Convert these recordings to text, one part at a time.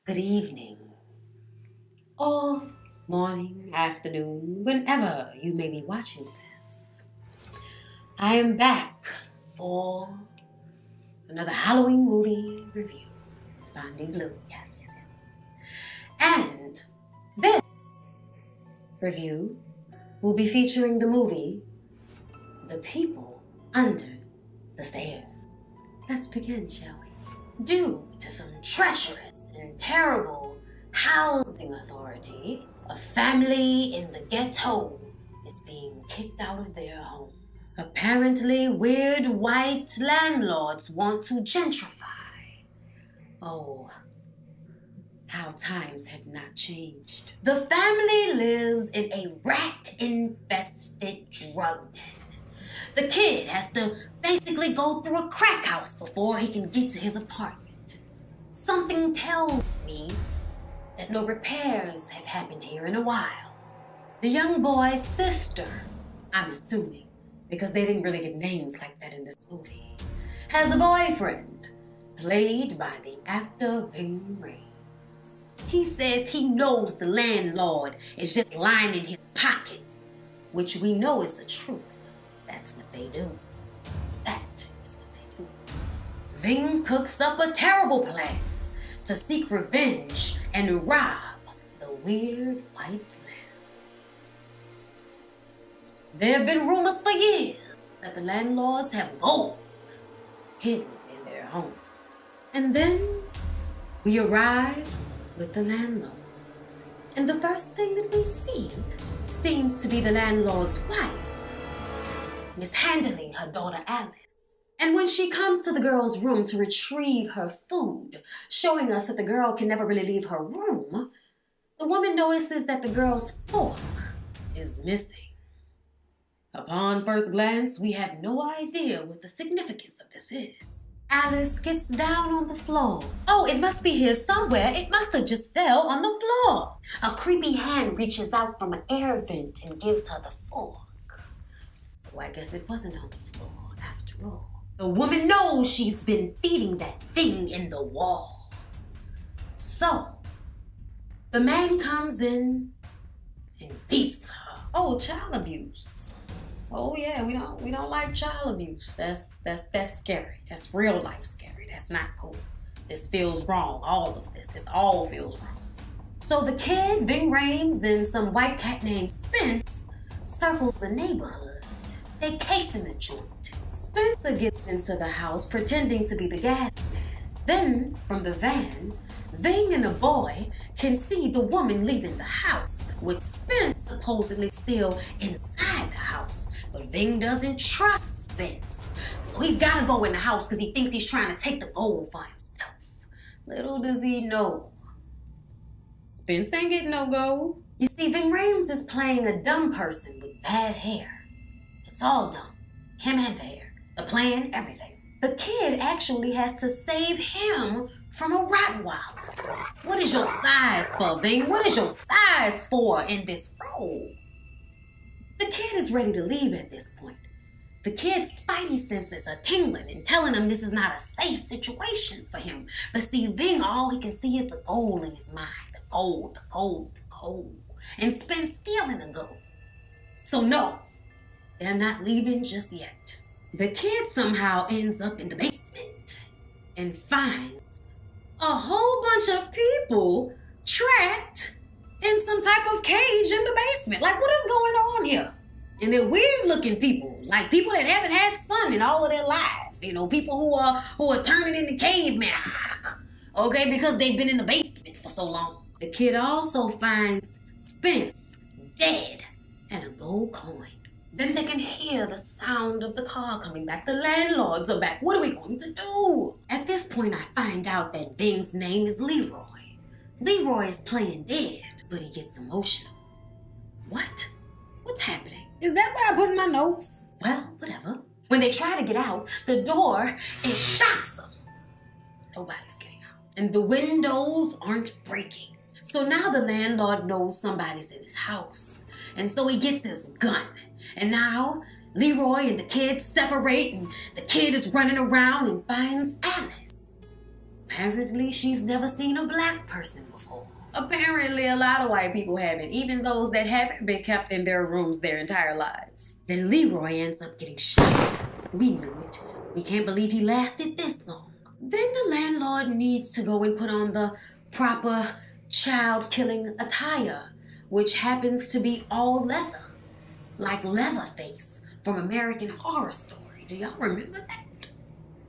good evening, or morning, afternoon, whenever you may be watching this. I am back for another Halloween movie review. BondyBlue, yes. And this review will be featuring the movie The People Under the Stairs. Let's begin, shall we? Due to some treacherous and terrible housing authority, a family in the ghetto is being kicked out of their home. Apparently, weird white landlords want to gentrify. Oh, how times have not changed. The family lives in a rat-infested drug den. The kid has to basically go through a crack house before he can get to his apartment. Something tells me that no repairs have happened here in a while. The young boy's sister, I'm assuming, because they didn't really give names like that in this movie, has a boyfriend, played by the actor Ving Rhames. He says he knows the landlord is just lining his pockets, which we know is the truth. That's what they do. That is what they do. Ving cooks up a terrible plan to seek revenge and rob the weird white landlords. There have been rumors for years that the landlords have gold hidden in their home. And then we arrive with the landlords. And the first thing that we see seems to be the landlord's wife mishandling her daughter Alice. And when she comes to the girl's room to retrieve her food, showing us that the girl can never really leave her room, the woman notices that the girl's fork is missing. Upon first glance, we have no idea what the significance of this is. Alice gets down on the floor. Oh, it must be here somewhere. It must have just fell on the floor. A creepy hand reaches out from an air vent and gives her the fork. So I guess it wasn't on the floor after all. The woman knows she's been feeding that thing in the wall. So the man comes in and beats her. Oh, child abuse. Oh yeah, we don't like child abuse. That's scary. That's real life scary. That's not cool. This feels wrong. All of this all feels wrong. So the kid, Ving Rhames, and some white cat named Spence circles the neighborhood. They case in the joint. Spencer gets into the house pretending to be the gas man. Then, from the van, Ving and a boy can see the woman leaving the house, with Spence supposedly still inside the house. But Ving doesn't trust Spence, so he's gotta go in the house because he thinks he's trying to take the gold for himself. Little does he know, Spence ain't getting no gold. You see, Ving Rhames is playing a dumb person with bad hair. It's all dumb. Him and the hair. The plan, everything. The kid actually has to save him from a Rottweiler. What is your size for, Ving? What is your size for in this role? The kid is ready to leave at this point. The kid's spidey senses are tingling and telling him this is not a safe situation for him. But see, Ving, all he can see is the gold in his mind. The gold. And Spence stealing the gold. So no. They're not leaving just yet. The kid somehow ends up in the basement and finds a whole bunch of people trapped in some type of cage in the basement. Like, what is going on here? And they're weird looking people, like people that haven't had sun in all of their lives. You know, people who are turning into cavemen. Okay, because they've been in the basement for so long. The kid also finds Spence dead and a gold coin. Then they can hear the sound of the car coming back. The landlords are back. What are we going to do? At this point, I find out that Ving's name is Leroy. Leroy is playing dead, but he gets emotional. What? What's happening? Is that what I put in my notes? Well, whatever. When they try to get out, the door, it shocks them. Nobody's getting out. And the windows aren't breaking. So now the landlord knows somebody's in his house. And so he gets his gun. And now Leroy and the kid separate, and the kid is running around and finds Alice. Apparently, she's never seen a black person before. Apparently, a lot of white people haven't, even those that haven't been kept in their rooms their entire lives. Then Leroy ends up getting shot. We knew it. We can't believe he lasted this long. Then the landlord needs to go and put on the proper child-killing attire, which happens to be all leather, like Leatherface from American Horror Story. Do y'all remember that?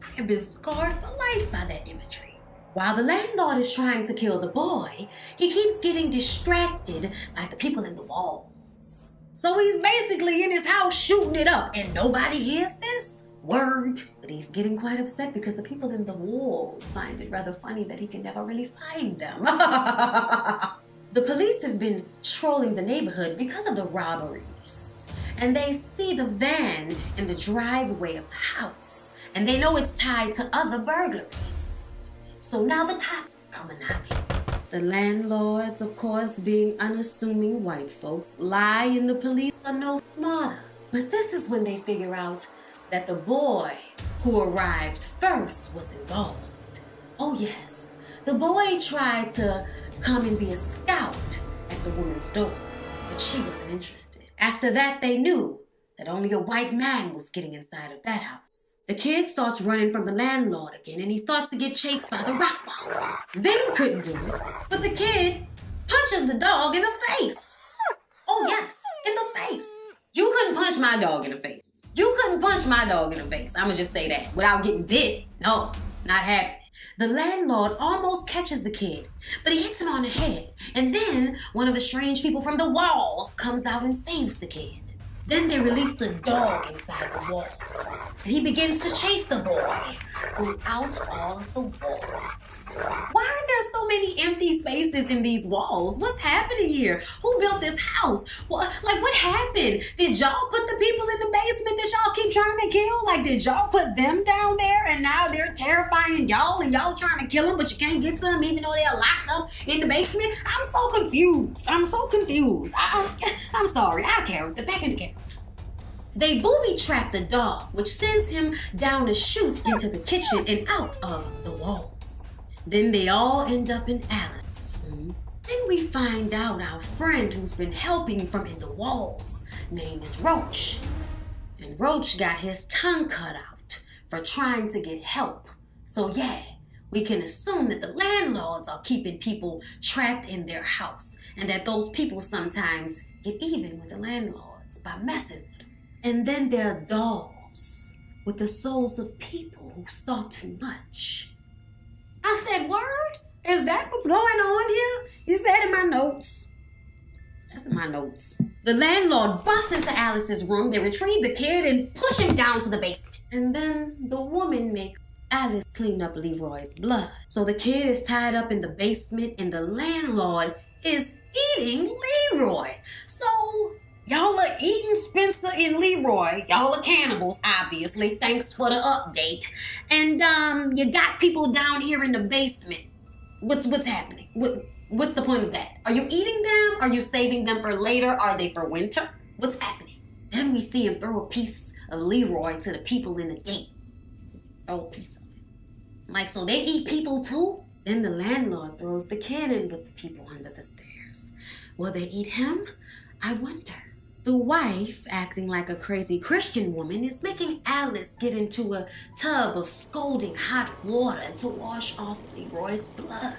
I have been scarred for life by that imagery. While the landlord is trying to kill the boy, he keeps getting distracted by the people in the walls. So he's basically in his house shooting it up, and nobody hears this? Word. But he's getting quite upset because the people in the walls find it rather funny that he can never really find them. The police have been trolling the neighborhood because of the robberies. And they see the van in the driveway of the house. And they know it's tied to other burglaries. So now the cops come knocking. The landlords, of course, being unassuming white folks, lie and the police are no smarter. But this is when they figure out that the boy who arrived first was involved. Oh yes, the boy tried to come and be a scout at the woman's door, but she wasn't interested. After that, they knew that only a white man was getting inside of that house. The kid starts running from the landlord again, and he starts to get chased by the rock wall. Vin couldn't do it, but the kid punches the dog in the face. Oh yes, in the face. You couldn't punch my dog in the face. You couldn't punch my dog in the face. I'ma just say that without getting bit. No, not happening. The landlord almost catches the kid, but he hits him on the head. And then one of the strange people from the walls comes out and saves the kid. Then they release the dog inside the walls, and he begins to chase the boy throughout all of the walls. Why are there so many empty spaces in these walls? What's happening here? Who built this house? What happened? Did y'all put the people in the basement that y'all keep trying to kill? Like, did y'all put them down there and now they're terrifying y'all and y'all trying to kill them, but you can't get to them even though they're locked up in the basement? I'm so confused. I'm sorry, out of character, back into character. They booby-trap the dog, which sends him down a chute into the kitchen and out of the walls. Then they all end up in Alice's room. Then we find out our friend who's been helping from in the walls' name is Roach. And Roach got his tongue cut out for trying to get help. So yeah, we can assume that the landlords are keeping people trapped in their house and that those people sometimes get even with the landlords by messing with them. And then there are dolls with the souls of people who saw too much. I said, word? Is that what's going on here? Is that in my notes? That's in my notes. The landlord busts into Alice's room. They retrieve the kid and push him down to the basement. And then the woman makes Alice clean up Leroy's blood. So the kid is tied up in the basement and the landlord is eating Leroy. So y'all are eating Spencer and Leroy. Y'all are cannibals, obviously. Thanks for the update. And you got people down here in the basement. What's happening? What's the point of that? Are you eating them? Are you saving them for later? Are they for winter? What's happening? Then we see him throw a piece of Leroy to the people in the gate. Throw a piece of it. Like, so they eat people too? Then the landlord throws the kid in with the people under the stairs. Will they eat him? I wonder. The wife, acting like a crazy Christian woman, is making Alice get into a tub of scalding hot water to wash off Leroy's blood.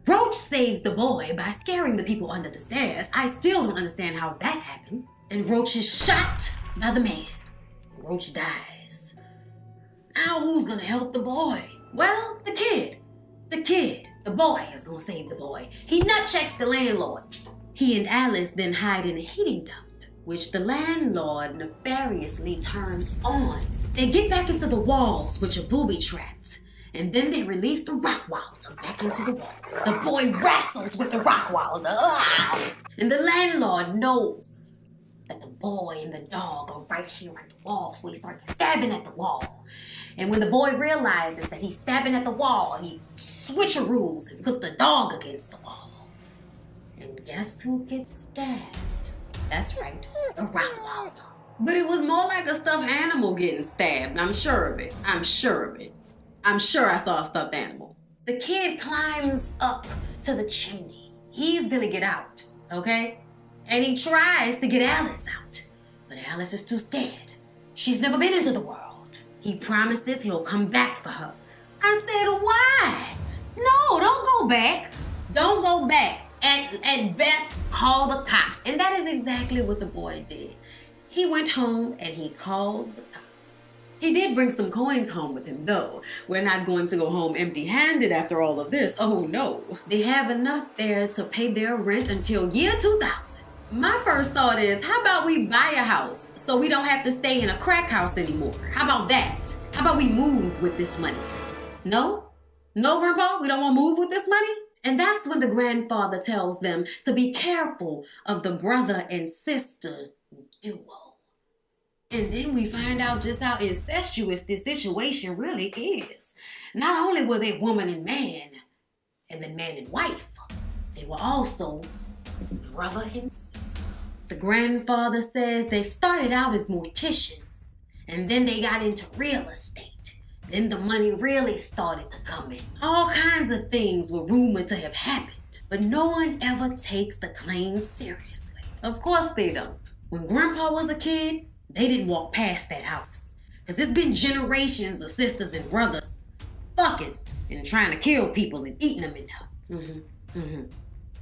Roach saves the boy by scaring the people under the stairs. I still don't understand how that happened. And Roach is shot by the man. Roach dies. Now who's gonna help the boy? Well, the kid. The boy is gonna save the boy. He nut-checks the landlord. He and Alice then hide in a heating duct, which the landlord nefariously turns on. They get back into the walls, which are booby-trapped, and then they release the Rockwilder back into the wall. The boy wrestles with the Rockwilder, and the landlord knows that the boy and the dog are right here at the wall, so he starts stabbing at the wall. And when the boy realizes that he's stabbing at the wall, he switcheroos and puts the dog against the wall. And guess who gets stabbed? That's right, the Rockwilder. But it was more like a stuffed animal getting stabbed. I'm sure of it. I'm sure I saw a stuffed animal. The kid climbs up to the chimney. He's gonna get out, okay? And he tries to get Alice out, but Alice is too scared. She's never been into the world. He promises he'll come back for her. I said, why? No, don't go back. Don't go back. At best, call the cops. And that is exactly what the boy did. He went home and he called the cops. He did bring some coins home with him, though. We're not going to go home empty-handed after all of this. Oh, no. They have enough there to pay their rent until year 2000. My first thought is, how about we buy a house so we don't have to stay in a crack house anymore? How about that? How about we move with this money? No? No, Grandpa? We don't want to move with this money? And that's when the grandfather tells them to be careful of the brother and sister duo. And then we find out just how incestuous this situation really is. Not only were they woman and man, and then man and wife, they were also brother and sister. The grandfather says they started out as morticians, and then they got into real estate. Then the money really started to come in. All kinds of things were rumored to have happened, but no one ever takes the claim seriously. Of course they don't. When Grandpa was a kid, they didn't walk past that house, because it's been generations of sisters and brothers fucking and trying to kill people and eating them in there.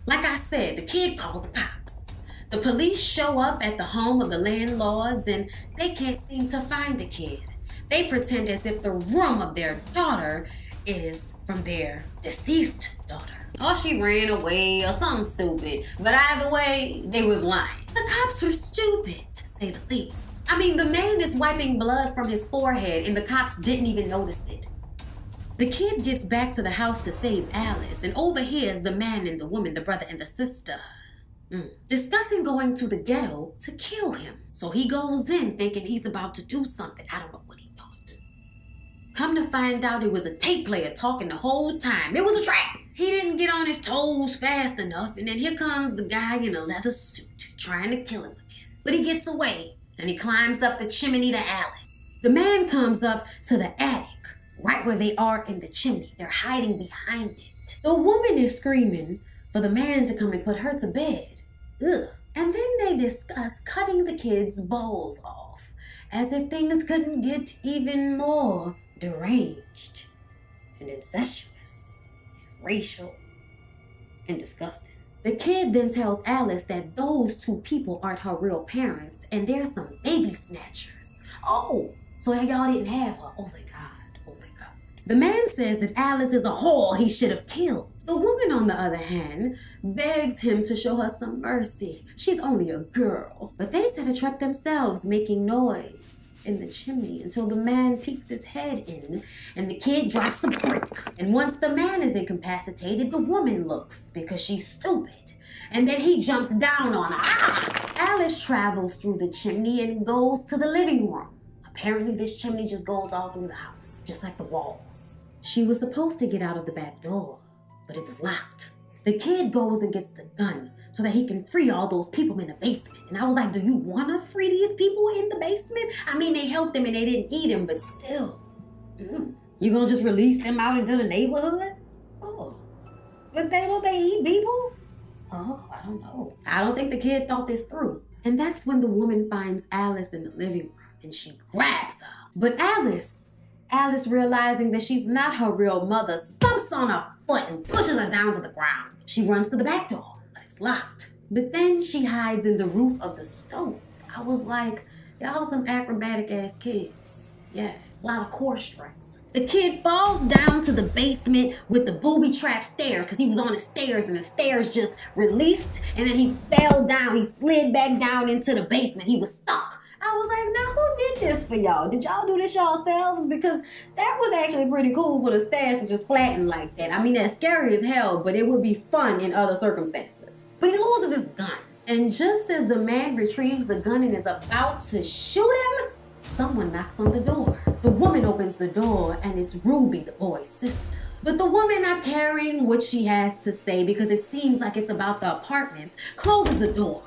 Like I said, the kid called the cops. The police show up at the home of the landlords and they can't seem to find the kid. They pretend as if the room of their daughter is from their deceased daughter. Or she ran away or something stupid. But either way, they was lying. The cops are stupid, to say the least. I mean, the man is wiping blood from his forehead and the cops didn't even notice it. The kid gets back to the house to save Alice and overhears the man and the woman, the brother and the sister, discussing going to the ghetto to kill him. So he goes in thinking he's about to do something. I don't know what he thought. Come to find out it was a tape player talking the whole time. It was a trap. He didn't get on his toes fast enough, and then here comes the guy in a leather suit trying to kill him again. But he gets away and he climbs up the chimney to Alice. The man comes up to the attic, right where they are in the chimney. They're hiding behind it. The woman is screaming for the man to come and put her to bed. Ugh. And then they discuss cutting the kids' balls off, as if things couldn't get even more deranged and incestuous and racial and disgusting. The kid then tells Alice that those two people aren't her real parents and they're some baby snatchers. Oh, so y'all didn't have her. Oh, thank God. Oh, thank God. The man says that Alice is a whore he should have killed. The woman, on the other hand, begs him to show her some mercy. She's only a girl. But they set a trap themselves, making noise in the chimney until the man peeks his head in and the kid drops a brick. And once the man is incapacitated, the woman looks because she's stupid. And then he jumps down on her. Ah! Alice travels through the chimney and goes to the living room. Apparently this chimney just goes all through the house, just like the walls. She was supposed to get out of the back door, but it was locked. The kid goes and gets the gun so that he can free all those people in the basement. And I was like, do you want to free these people in the basement? I mean, they helped him and they didn't eat him, but still. You gonna just release them out into the neighborhood? Oh, but don't they eat people? Oh, I don't know. I don't think the kid thought this through. And that's when the woman finds Alice in the living room and she grabs her. But Alice realizing that she's not her real mother, stomps on her foot and pushes her down to the ground. She runs to the back door, but it's locked. But then she hides in the roof of the stove. I was like, y'all are some acrobatic ass kids. Yeah, a lot of core strength. The kid falls down to the basement with the booby-trapped stairs because he was on the stairs and the stairs just released and then he fell down. He slid back down into the basement. He was stuck. I was like, now who did this for y'all? Did y'all do this yourselves? Because that was actually pretty cool for the stairs to just flatten like that. I mean, that's scary as hell, but it would be fun in other circumstances. But he loses his gun. And just as the man retrieves the gun and is about to shoot him, someone knocks on the door. The woman opens the door and it's Ruby, the boy's sister. But the woman, not caring what she has to say because it seems like it's about the apartments, closes the door.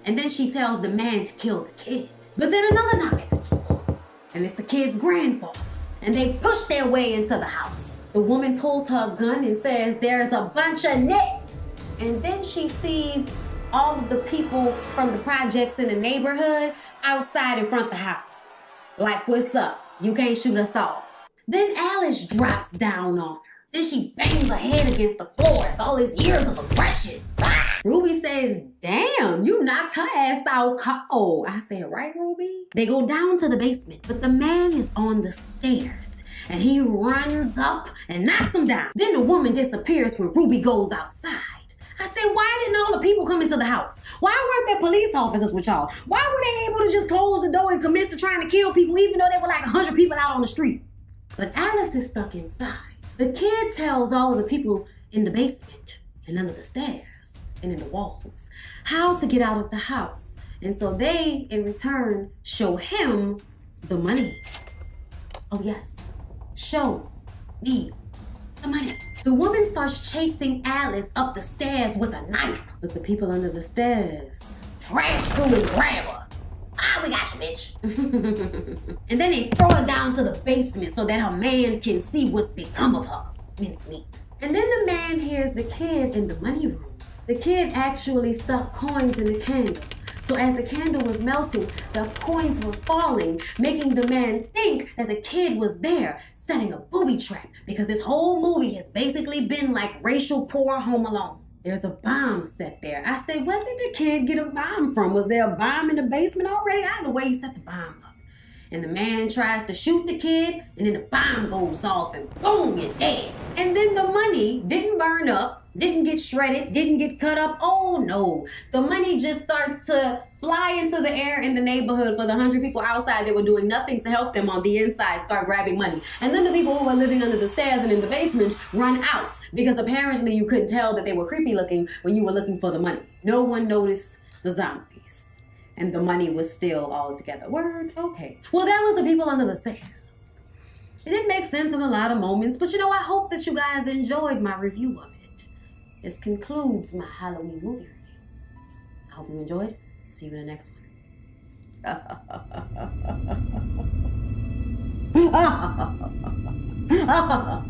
And then she tells the man to kill the kid. But then another knock at the door. And it's the kid's grandfather. And they push their way into the house. The woman pulls her gun and says, "There's a bunch of nick." And then she sees all of the people from the projects in the neighborhood outside in front of the house. Like, what's up? You can't shoot us all. Then Alice drops down on her. Then she bangs her head against the floor. It's all these years of aggression. Ruby says, "Damn, you knocked her ass out cold." I said, "Right, Ruby?" They go down to the basement, but the man is on the stairs. And he runs up and knocks him down. Then the woman disappears when Ruby goes outside. I said, why didn't all the people come into the house? Why weren't there police officers with y'all? Why were they able to just close the door and commit to trying to kill people even though there were like 100 people out on the street? But Alice is stuck inside. The kid tells all of the people in the basement and under the stairs and in the walls how to get out of the house. And so they, in return, show him the money. Oh yes, show me the money. The woman starts chasing Alice up the stairs with a knife. But the people under the stairs crash through and grab her. "Ah, we got you, bitch." And then they throw her down to the basement so that her man can see what's become of her. Mincemeat. And then the man hears the kid in the money room. The kid actually stuck coins in the candle. So as the candle was melting, the coins were falling, making the man think that the kid was there, setting a booby trap, because this whole movie has basically been like racial poor Home Alone. There's a bomb set there. I said, where did the kid get a bomb from? Was there a bomb in the basement already? Either way, you set the bomb up. And the man tries to shoot the kid, and then the bomb goes off, and boom, you're dead. And then the money didn't burn up, didn't get shredded, didn't get cut up. Oh no, the money just starts to fly into the air in the neighborhood for the 100 people outside that were doing nothing to help them on the inside start grabbing money. And then the people who were living under the stairs and in the basement run out because apparently you couldn't tell that they were creepy looking when you were looking for the money. No one noticed the zombies. And the money was still all together. Word? Okay. Well, that was the people under the stairs. It didn't make sense in a lot of moments, but you know, I hope that you guys enjoyed my review of it. This concludes my Halloween movie review. I hope you enjoyed. See you in the next one.